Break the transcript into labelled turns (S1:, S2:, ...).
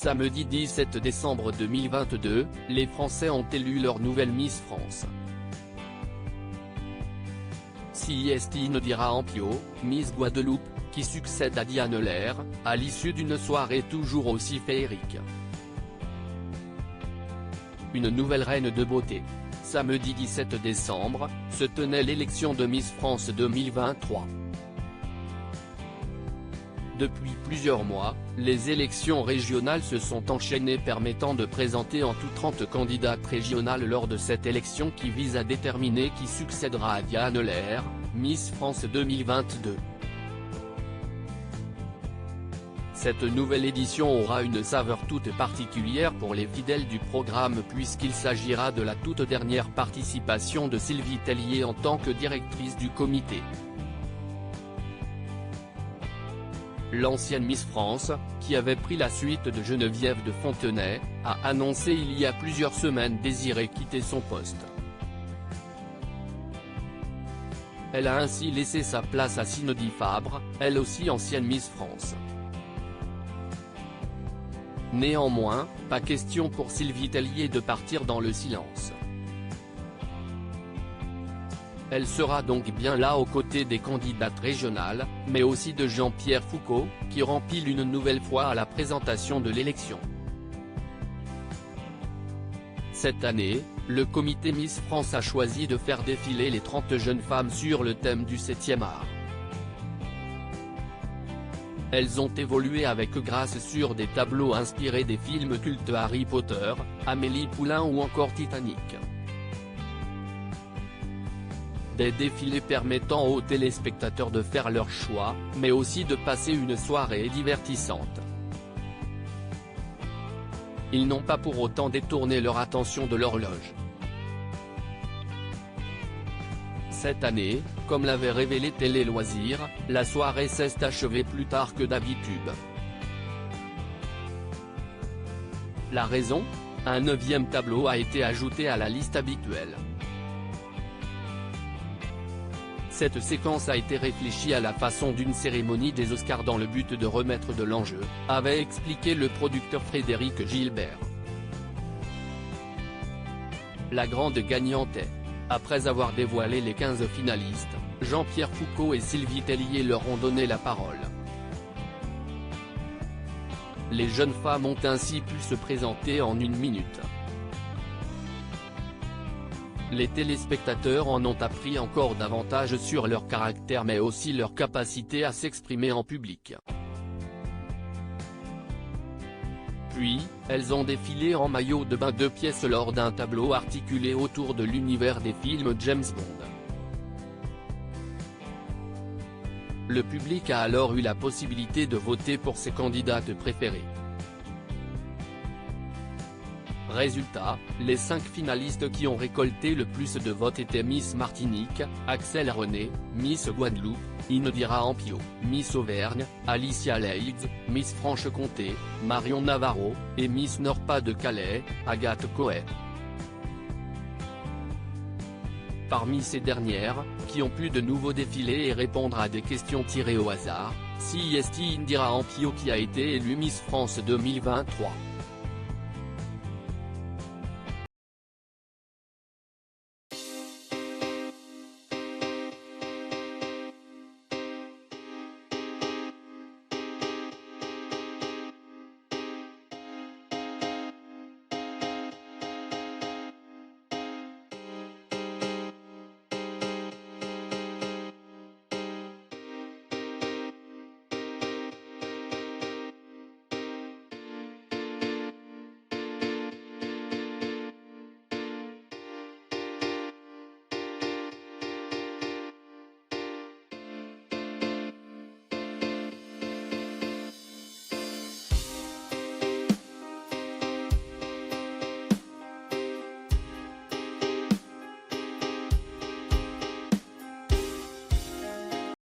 S1: Samedi 17 décembre 2022, les Français ont élu leur nouvelle Miss France. Célestine Indira-Ampio, Miss Guadeloupe, qui succède à Diane Lair, à l'issue d'une soirée toujours aussi féerique. Une nouvelle reine de beauté. Samedi 17 décembre, se tenait l'élection de Miss France 2023. Depuis plusieurs mois, les élections régionales se sont enchaînées permettant de présenter en tout 30 candidates régionales lors de cette élection qui vise à déterminer qui succédera à Diane Lair, Miss France 2022. Cette nouvelle édition aura une saveur toute particulière pour les fidèles du programme puisqu'il s'agira de la toute dernière participation de Sylvie Tellier en tant que directrice du comité. L'ancienne Miss France, qui avait pris la suite de Geneviève de Fontenay, a annoncé il y a plusieurs semaines désirer quitter son poste. Elle a ainsi laissé sa place à Cindy Fabre, elle aussi ancienne Miss France. Néanmoins, pas question pour Sylvie Tellier de partir dans le silence. Elle sera donc bien là aux côtés des candidates régionales, mais aussi de Jean-Pierre Foucault, qui rempile une nouvelle fois à la présentation de l'élection. Cette année, le comité Miss France a choisi de faire défiler les 30 jeunes femmes sur le thème du 7e art. Elles ont évolué avec grâce sur des tableaux inspirés des films cultes Harry Potter, Amélie Poulain ou encore Titanic. Des défilés permettant aux téléspectateurs de faire leur choix, mais aussi de passer une soirée divertissante. Ils n'ont pas pour autant détourné leur attention de l'horloge. Cette année, comme l'avait révélé Télé Loisirs, la soirée s'est achevée plus tard que d'habitude. La raison ? Un 9e tableau a été ajouté à la liste habituelle. Cette séquence a été réfléchie à la façon d'une cérémonie des Oscars dans le but de remettre de l'enjeu, avait expliqué le producteur Frédéric Gilbert. La grande gagnante est, après avoir dévoilé les 15 finalistes, Jean-Pierre Foucault et Sylvie Tellier leur ont donné la parole. Les jeunes femmes ont ainsi pu se présenter en 1 minute. Les téléspectateurs en ont appris encore davantage sur leur caractère mais aussi leur capacité à s'exprimer en public. Puis, elles ont défilé en maillot de bain 2 pièces lors d'un tableau articulé autour de l'univers des films James Bond. Le public a alors eu la possibilité de voter pour ses candidates préférées. Résultat, les 5 finalistes qui ont récolté le plus de votes étaient Miss Martinique, Axel René, Miss Guadeloupe, Indira-Ampio, Miss Auvergne, Alicia Leigh, Miss Franche-Comté, Marion Navarro, et Miss Nord-Pas-de-Calais, Agathe Coët. Parmi ces dernières, qui ont pu de nouveau défiler et répondre à des questions tirées au hasard, Célestine Indira-Ampio qui a été élue Miss France 2023.